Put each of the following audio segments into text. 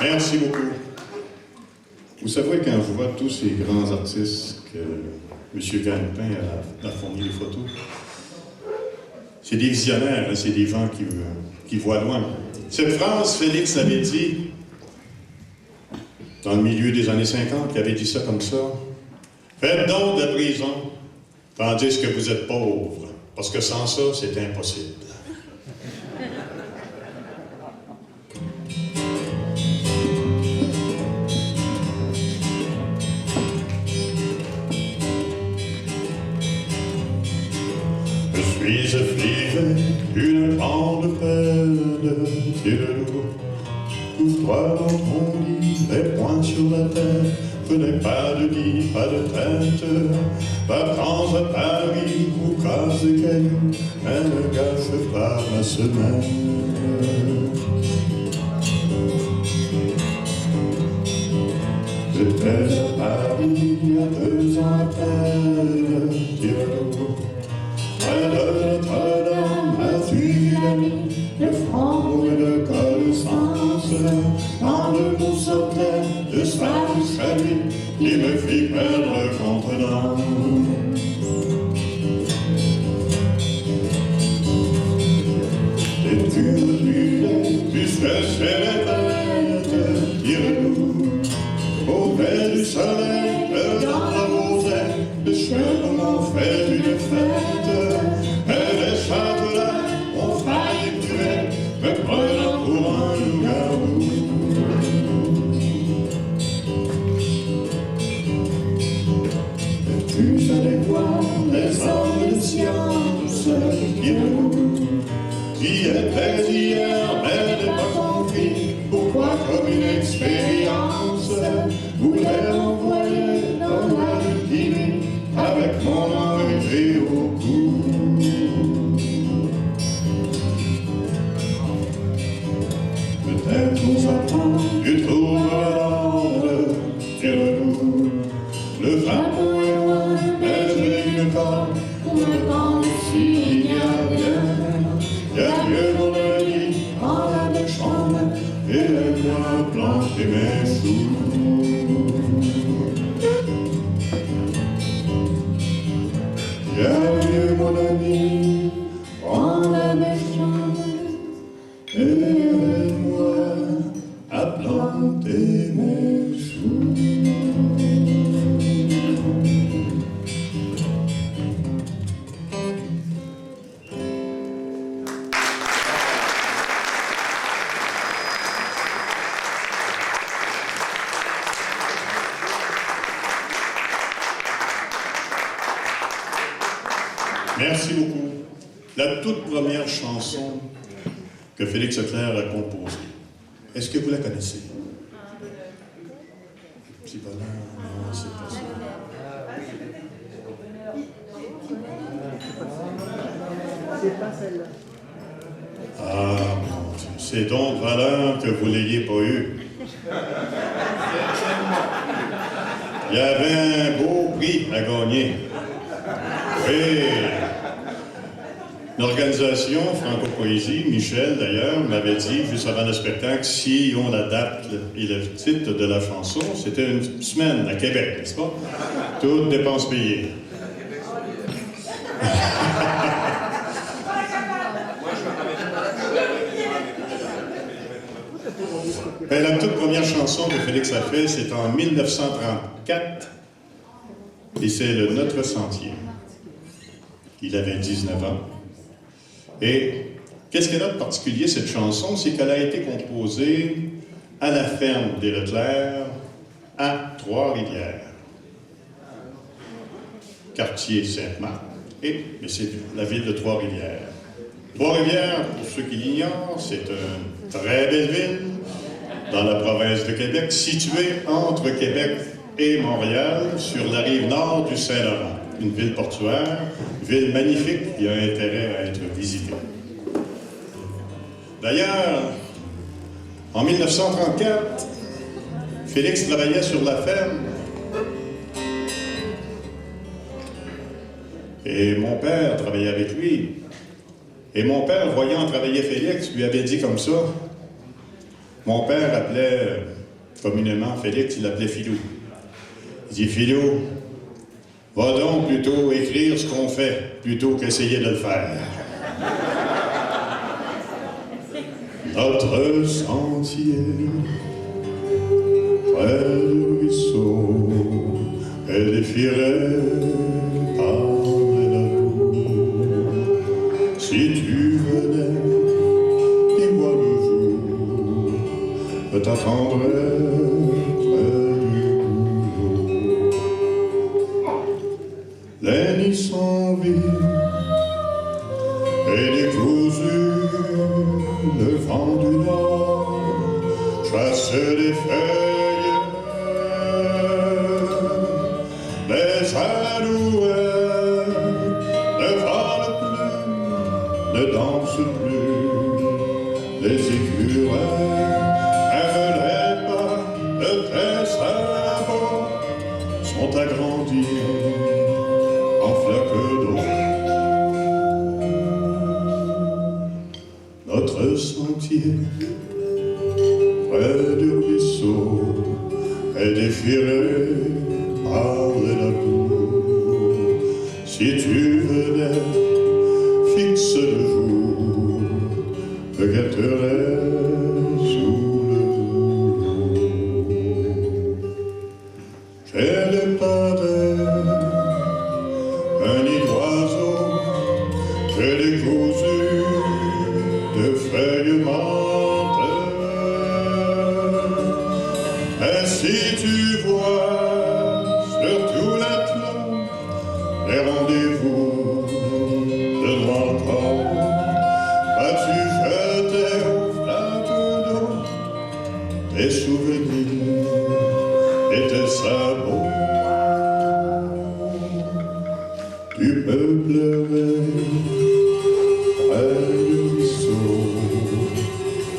Merci beaucoup. Vous savez, quand je vois tous ces grands artistes que M. Gagne-Pain a fourni les photos, c'est des visionnaires, hein, c'est des gens qui voient loin. Cette phrase, Félix l'avait dit dans le milieu des années 50, il avait dit ça comme ça. Faites donc de la prison, tandis que vous êtes pauvres, parce que sans ça, c'est impossible. Je suis affligé d'une grande peine, tire-le-nous. Ouvre-toi dans ton lit, les poings sur la terre. Je n'ai pas de lit, pas de tête. Vacances à Paris ou casse des cailloux, mais ne gâche pas ma semaine. J'étais à Paris il y a 2 ans à peine, tire-le-nous. Près de Notre-Dame, a suivi la nuit, le franc et de connaissance. Dans le mot sautait de Spanish à lui, qui me fit perdre contenance. Et tu me tuais, puisque c'est les bêtes, tire-nous. Au gré du soleil, le dans la rosée, les cheveux m'ont fait une fête. Et les châtelains ont failli tuer, me prenant pour un loup-garou. Et tu savais quoi, les hommes de science, qui étaient hier, mais n'ai pas compris pourquoi, comme une expérience, voulait m'envoyer dans la Guinée avec mon enlevé au cou. Peut-être nous attend du tour à l'ordre, tire-nous. Le drapeau est loin, mais j'ai une corde pour me pendre s'il y a bien. Il y a mieux mon ami en la chambre et moi planter mes choux. Il y a mieux mon ami en la chambre et moi à planter mes choux. Merci beaucoup. La toute première chanson que Félix Leclerc a composée, est-ce que vous la connaissez? C'est pas là, non, c'est pas ça. C'est pas celle-là. Ah, mon Dieu, c'est donc valeur que vous ne l'ayez pas eu. Il y avait un beau prix à gagner. Oui. L'organisation Franco-Poésie, Michel d'ailleurs, m'avait dit, juste avant le spectacle, si on la date et le titre de la chanson, c'était une semaine à Québec, n'est-ce pas? Toutes dépenses payées. Ben, la toute première chanson que Félix a fait, c'est en 1934, et c'est le Notre Sentier. Il avait 19 ans. Et qu'est-ce qu'elle a de particulier, cette chanson? C'est qu'elle a été composée à la ferme des Leclerc, à Trois-Rivières. Quartier Sainte-Marthe, mais c'est la ville de Trois-Rivières. Trois-Rivières, pour ceux qui l'ignorent, c'est une très belle ville dans la province de Québec, située entre Québec et Montréal, sur la rive nord du Saint-Laurent. Une ville portuaire, ville magnifique qui a intérêt à être visitée. D'ailleurs, en 1934, Félix travaillait sur la ferme Et mon père travaillait avec lui. Et mon père, voyant travailler Félix, lui avait dit comme ça. Mon père appelait communément Félix, il l'appelait Philou. Il dit, Philou, va donc plutôt écrire ce qu'on fait, plutôt qu'essayer de le faire. Notre sentier, près du ruisseau, est défilé par la boue. Si tu venais, dis-moi le jour, je t'attendrai près du boulot. Les nids sont vides et décousus, le vent du nord chasse les feuilles. Les alouettes ne volent plus, ne dansent plus. Les écureuils, même les pas de tes sabots sont agrandis en flaques d'eau. Notre sentier, près du ruisseau, est défilé par la boue. Si tu venais, fixe le jour, je guetterai sous le rouleau. J'ai le padre, un nid d'oiseau, j'ai décousu de feuilles mortes. Et si tu vois sur tout l'Atlas les rendez-vous de noir corps, vas-tu jeter au flaque d'eau tes souvenirs et tes sabots? Tu peux pleurer près du ruisseau,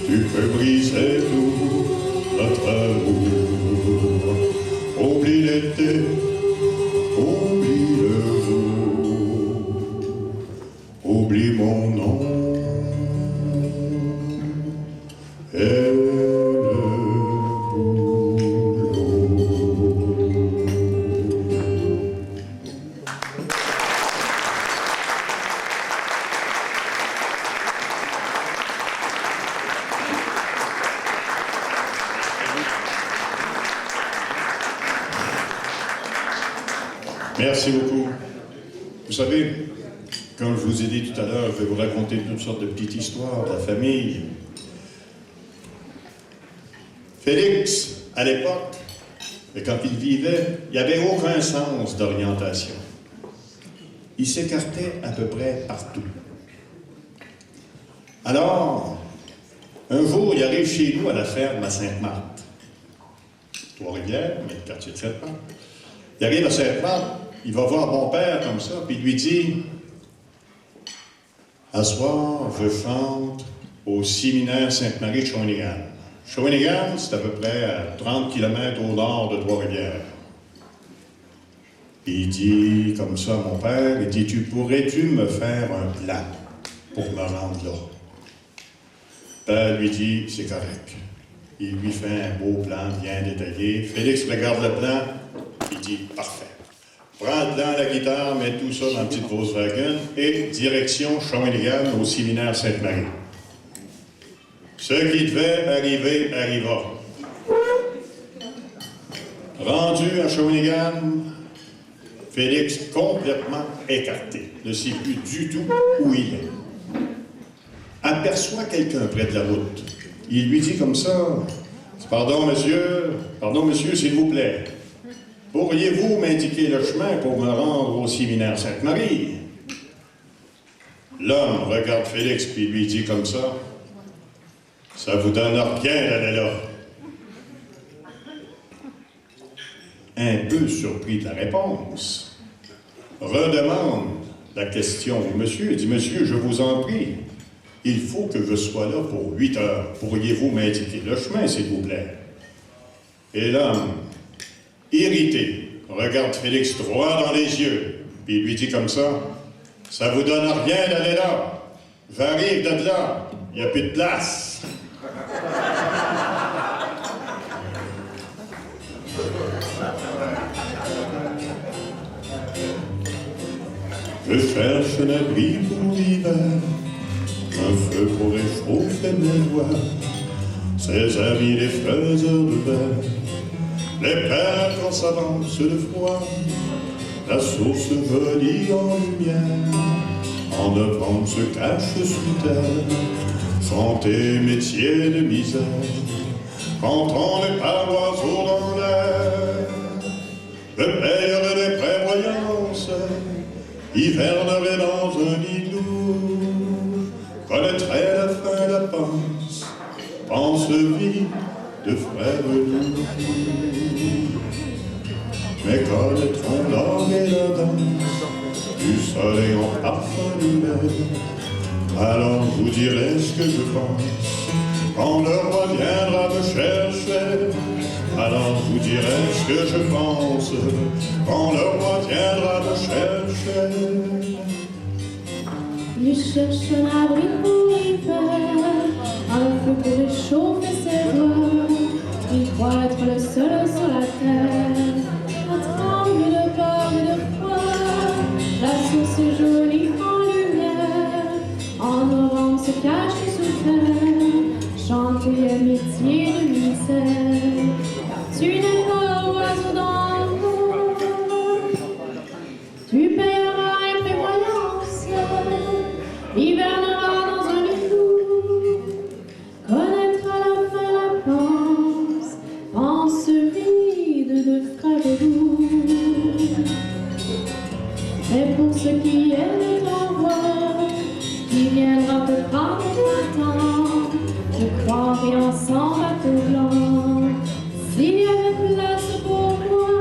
tu peux briser tout notre amour. Oublie l'été, oublie le jour, oublie mon nom et le boulot. Merci beaucoup. Vous savez, comme je vous ai dit tout à l'heure, je vais vous raconter toutes sortes de petites histoires de la famille. Félix, à l'époque, et quand il vivait, il n'y avait aucun sens d'orientation. Il s'écartait à peu près partout. Alors, un jour, il arrive chez nous à la ferme à Sainte-Marthe. Trois-Rivières, mais le quartier de Sainte-Marthe. Il arrive à Sainte-Marthe, il va voir mon père comme ça, puis il lui dit « À soir, je chante au séminaire Sainte-Marie de Shawinigan. Shawinigan, c'est à peu près à 30 km au nord de Trois-Rivières. » Il dit comme ça à mon père, il dit « Pourrais-tu me faire un plan pour me rendre là? » Père lui dit « C'est correct. » Il lui fait un beau plan bien détaillé. Félix regarde le plan, il dit « Parfait. » Prends le plan, la guitare, mets tout ça dans une petite Volkswagen et direction Shawinigan au séminaire Sainte-Marie. Ce qui devait arriver, arriva. Rendu à Shawinigan, Félix complètement écarté, ne sait plus du tout où il est. Aperçoit quelqu'un près de la route. Il lui dit comme ça, « Pardon, monsieur, s'il vous plaît. Pourriez-vous m'indiquer le chemin pour me rendre au séminaire Sainte-Marie? » L'homme regarde Félix puis lui dit comme ça, « Ça vous donne rien d'aller là. » Un peu surpris de la réponse, redemande la question au monsieur. Il dit, « Monsieur, je vous en prie, il faut que je sois là pour 8 heures. Pourriez-vous m'indiquer le chemin, s'il vous plaît? » Et l'homme, irrité, regarde Félix droit dans les yeux, puis il lui dit comme ça vous donne rien d'aller là. J'arrive de là, il n'y a plus de place. Je cherche un abri pour l'hiver, un feu pour réchauffer mes doigts, ses amis les faiseurs de verre, les pères quand s'avance le froid, la source jolie en lumière, en novembre se cache sous terre, santé, métier de misère, quand on n'est pas oiseau dans l'air, je payerai des prévoyances, hivernerai dans un igloo, connaîtrai la fin de la pense vie de frère loup. Mais connaîtront l'or et la danse du soleil en parfum d'hiver. Alors vous direz ce que je pense quand le roi viendra me chercher. Alors vous direz ce que je pense quand le roi viendra me chercher. Il cherche un abri pour l'hiver, un feu pour réchauffer ses doigts. Il croit être le seul sur la terre, à trembler de peur et de froid. La source jolie en lumière, en novembre se cache sous terre, chanter métier de misère. Tu n'es pas oiseau dans l'eau, tu payeras une prévoyance, hivernera dans un igloo, connaîtra la fin la pense vide de frères loups. Mais pour ce qui est de t'envoi, qui viendra te prendre le temps, je croirai ensemble à tout blanc. S'il y avait place pour moi,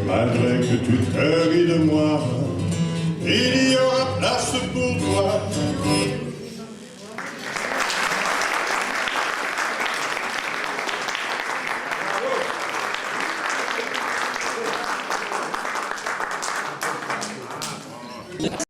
malgré que tu te